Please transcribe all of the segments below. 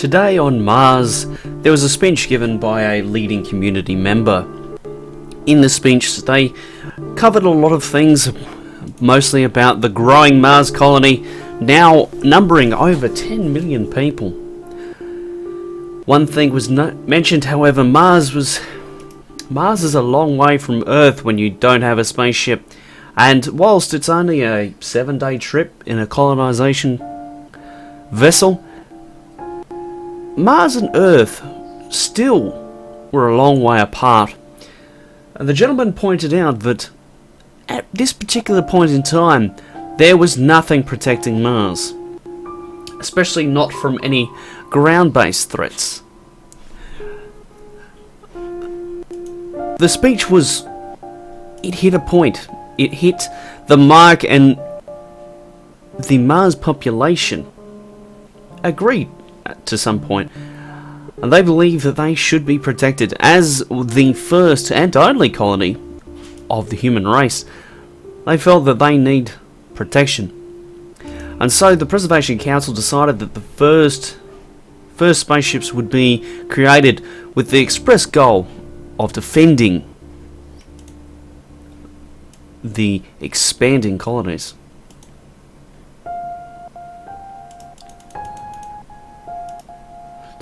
Today on Mars, there was a speech given by a leading community member. In the speech, they covered a lot of things, mostly about the growing Mars colony, now numbering over 10 million people. One thing was mentioned, however, Mars is a long way from Earth when you don't have a spaceship, and whilst it's only a 7-day trip in a colonization vessel, Mars and Earth still were a long way apart. And the gentleman pointed out that at this particular point in time, there was nothing protecting Mars, especially not from any ground-based threats. The speech it hit a point. It hit the mark, and the Mars population agreed to some point. And they believe that they should be protected as the first and only colony of the human race. They felt that they need protection. And so the Preservation Council decided that the first spaceships would be created with the express goal of defending the expanding colonies.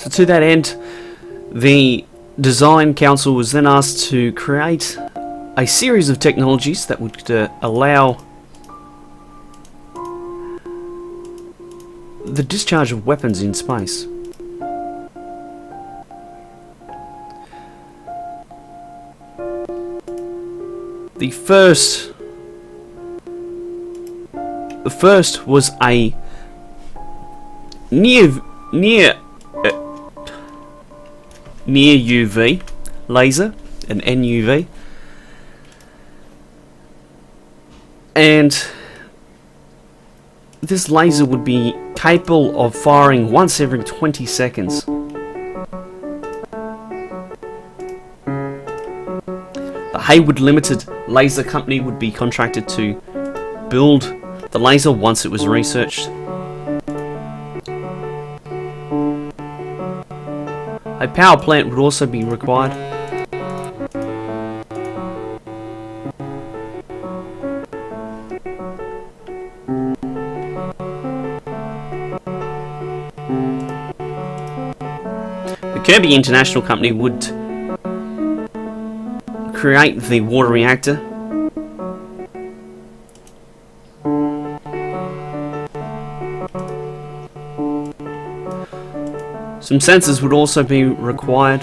So to that end, the Design Council was then asked to create a series of technologies that would allow the discharge of weapons in space. The first was a near UV laser, an NUV, and this laser would be capable of firing once every 20 seconds. The Hayward Limited Laser Company would be contracted to build the laser once it was researched. A power plant would also be required. The Kirby International Company would create the water reactor. Some sensors would also be required.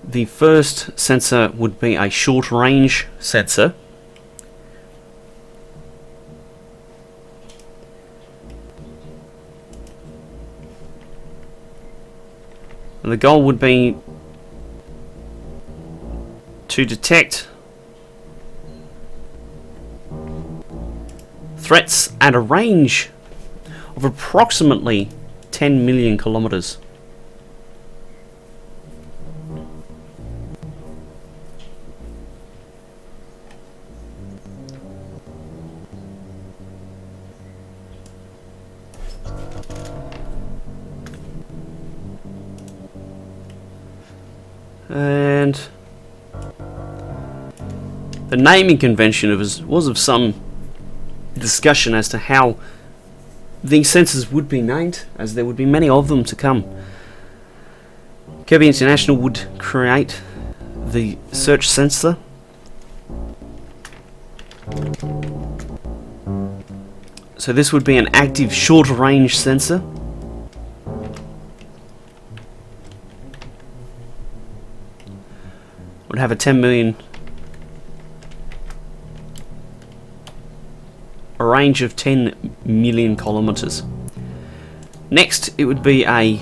The first sensor would be a short-range sensor. And the goal would be to detect threats at a range of approximately 10 million kilometers. And the naming convention was of some discussion as to how these sensors would be named, as there would be many of them to come. Kirby International would create the search sensor. So this would be an active short-range sensor. Would have a 10 million, a range of 10 million kilometers. Next, it would be a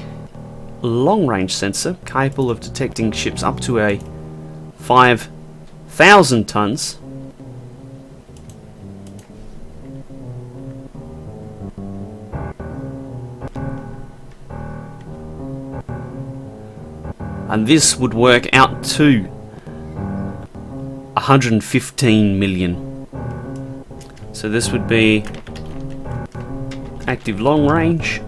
long-range sensor capable of detecting ships up to a 5,000 tons. And this would work out to 115 million. So this would be active long range.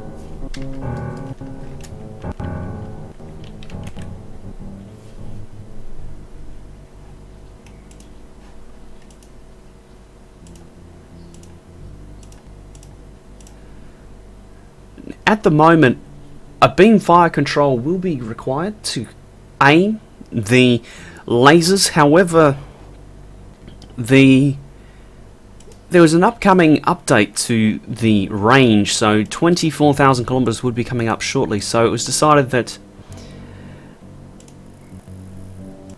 At the moment, a beam fire control will be required to aim the lasers. However, there was an upcoming update to the range, so 24,000 kilometers would be coming up shortly. So it was decided that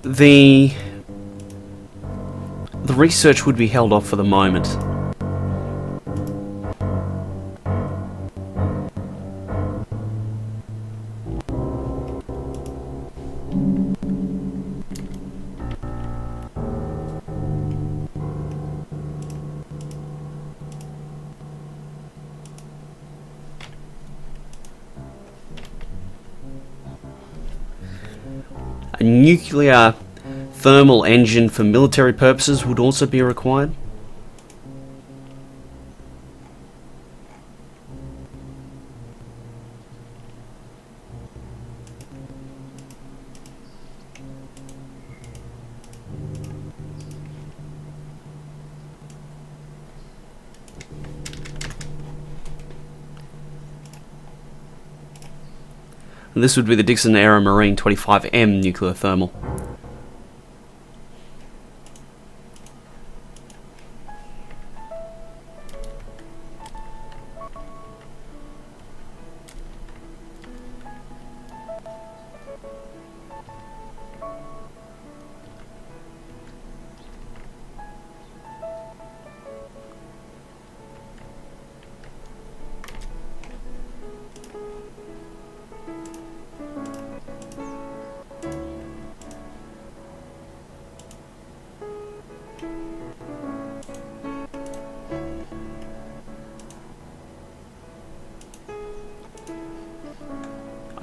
the research would be held off for the moment. A nuclear thermal engine for military purposes would also be required. And this would be the Dixon Aero Marine 25M nuclear thermal.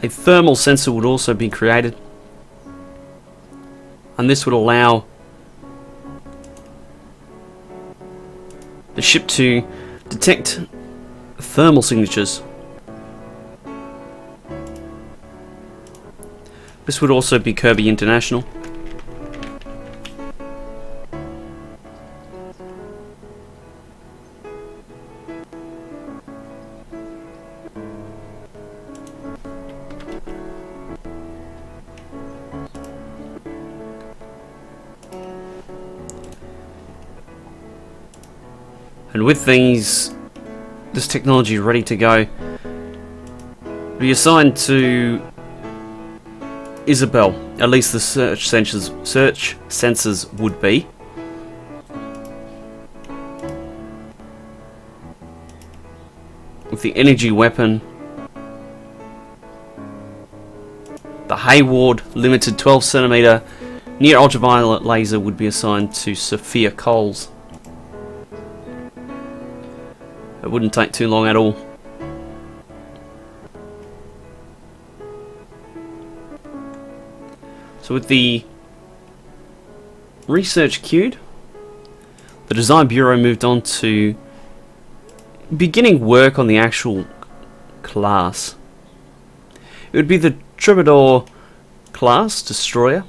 A thermal sensor would also be created, and this would allow the ship to detect thermal signatures. This would also be Kirby International. And with this technology ready to go, be assigned to Isabel. At least the search sensors would be. With the energy weapon, the Hayward limited 12cm near ultraviolet laser would be assigned to Sophia Coles. It wouldn't take too long at all. So with the research queued, the Design Bureau moved on to beginning work on the actual class. It would be the Troubadour class destroyer.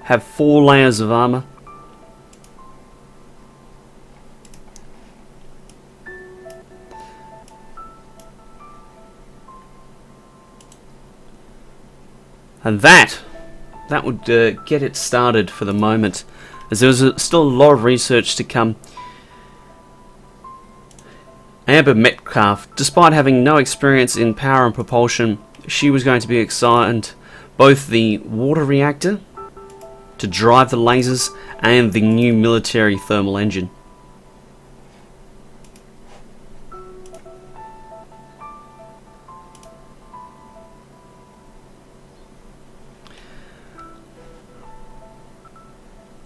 Have 4 layers of armor. And that would get it started for the moment, as there was still a lot of research to come. Amber Metcalf, despite having no experience in power and propulsion, she was going to be assigned both the water reactor to drive the lasers and the new military thermal engine.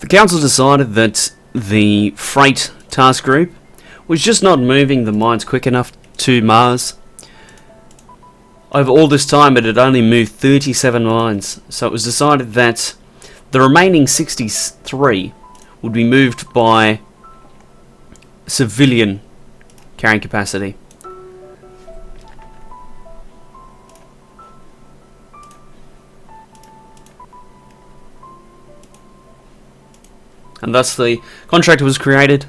The council decided that the freight task group was just not moving the mines quick enough to Mars. Over all this time, it had only moved 37 mines, so it was decided that the remaining 63 would be moved by civilian carrying capacity. And thus the contract was created.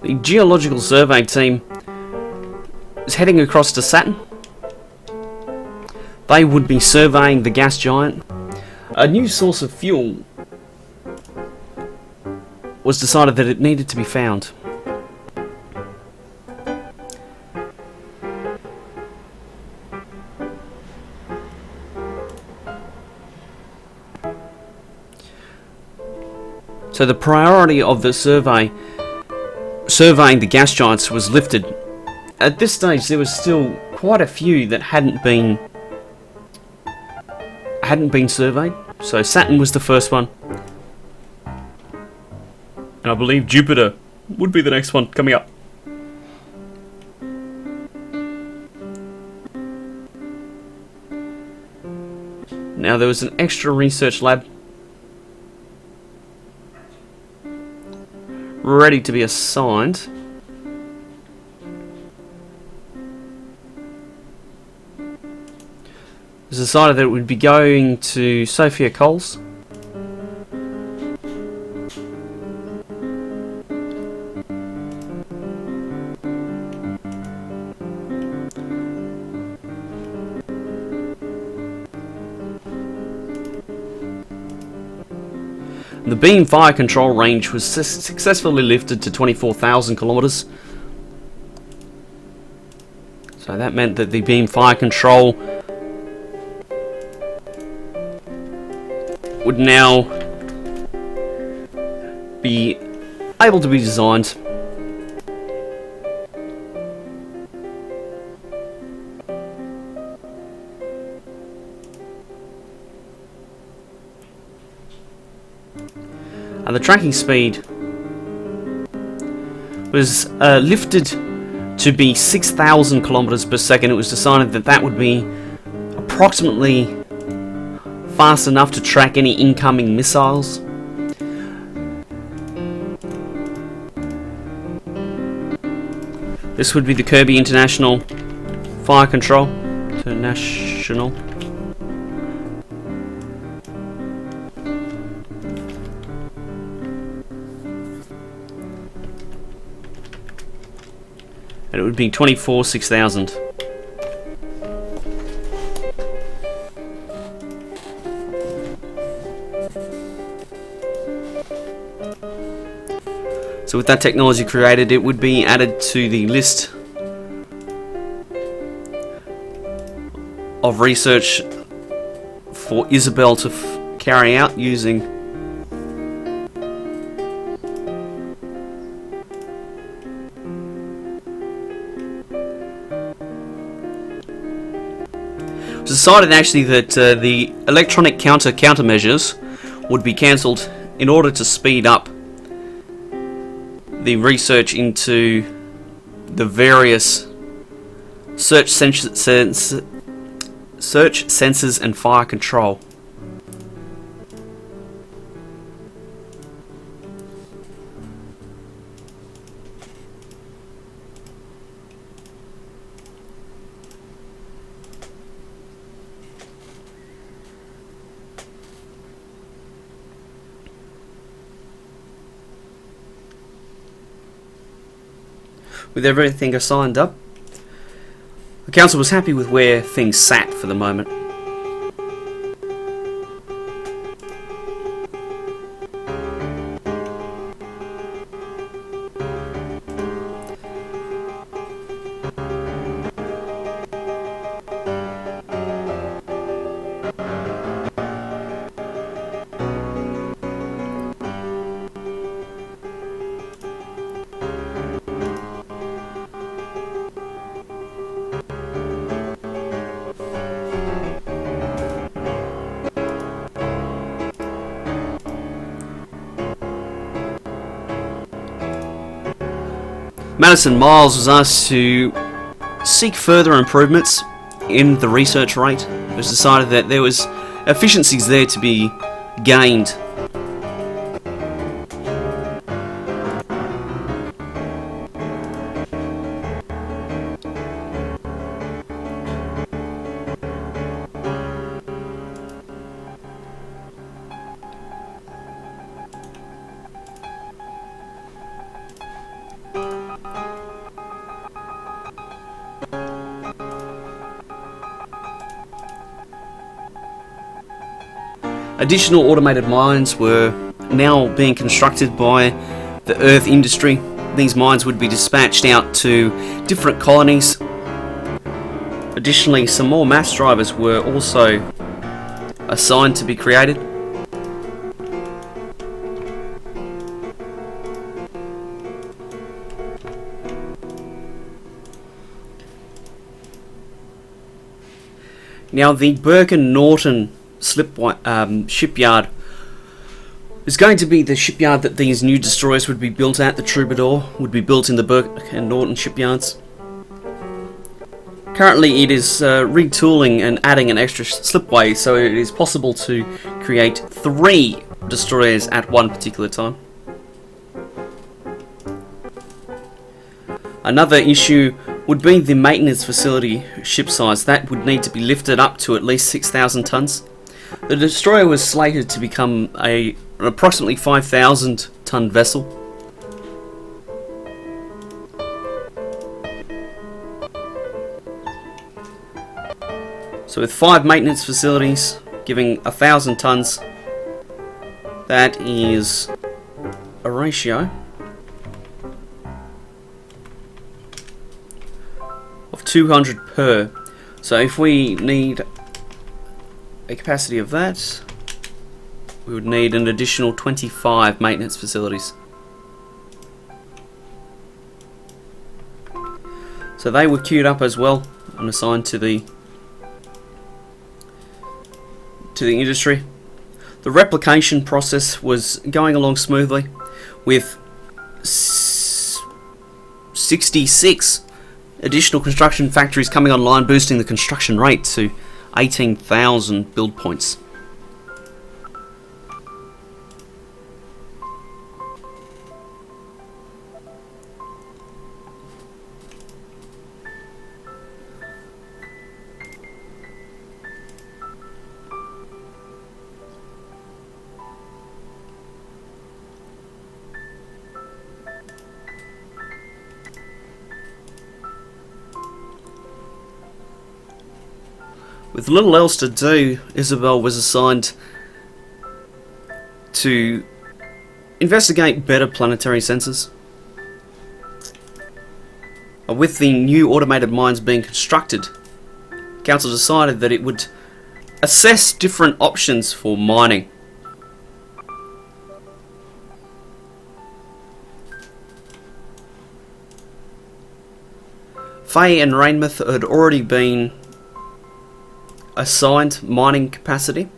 The geological survey team is heading across to Saturn. They would be surveying the gas giant. A new source of fuel was decided that it needed to be found. So the priority of the surveying the gas giants was lifted. At this stage there was still quite a few that hadn't been surveyed. So Saturn was the first one. And I believe Jupiter would be the next one coming up. Now there was an extra research lab ready to be assigned. It was decided that it would be going to Sophia Coles. The beam fire control range was successfully lifted to 24,000 kilometers. So that meant that the beam fire control would now be able to be designed. And the tracking speed was lifted to be 6,000 kilometers per second. It was decided that that would be approximately fast enough to track any incoming missiles. This would be the Kirby International Fire Control. International. And it would be 24,6,000. So with that technology created, it would be added to the list of research for Isabel to carry out using it was decided actually that the electronic countermeasures would be cancelled in order to speed up the research into the various search sensors and fire control. With everything assigned up, the council was happy with where things sat for the moment. Madison Miles was asked to seek further improvements in the research rate. It was decided that there was efficiencies there to be gained. Additional automated mines were now being constructed by the earth industry. These mines would be dispatched out to different colonies. Additionally, some more mass drivers were also assigned to be created. Now, the Burke and Norton shipyard is going to be the shipyard that these new destroyers would be built at. The Troubadour would be built in the Burke and Norton shipyards. Currently it is retooling and adding an extra slipway, so it is possible to create 3 destroyers at one particular time. Another issue would be the maintenance facility ship size. That would need to be lifted up to at least 6,000 tons. The destroyer was slated to become an approximately 5,000 ton vessel. So with 5 maintenance facilities giving 1,000 tons, that is a ratio of 200 per. So if we need a capacity of that, we would need an additional 25 maintenance facilities. So they were queued up as well and assigned to the industry. The replication process was going along smoothly, with 66 additional construction factories coming online, boosting the construction rate to 18,000 build points. With little else to do, Isabel was assigned to investigate better planetary sensors. With the new automated mines being constructed, Council decided that it would assess different options for mining. Faye and Rainmouth had already been assigned mining capacity,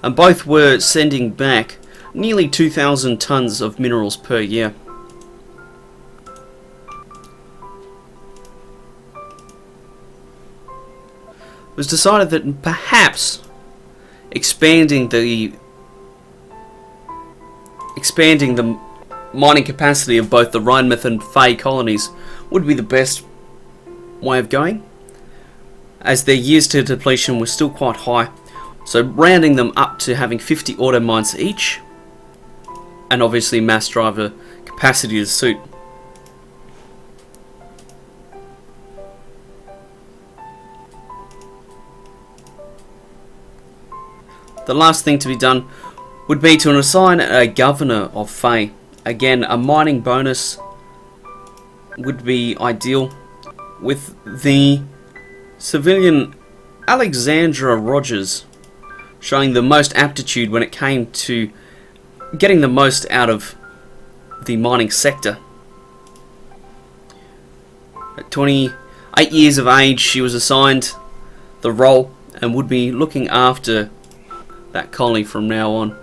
and both were sending back nearly 2,000 tons of minerals per year. It was decided that perhaps expanding the mining capacity of both the Rainmouth and Faye colonies would be the best way of going, as their years to depletion were still quite high, so rounding them up to having 50 auto mines each, and obviously mass driver capacity to suit. The last thing to be done would be to assign a governor of Faye. Again, a mining bonus would be ideal, with the civilian Alexandra Rogers showing the most aptitude when it came to getting the most out of the mining sector. At 28 years of age, she was assigned the role and would be looking after that colony from now on.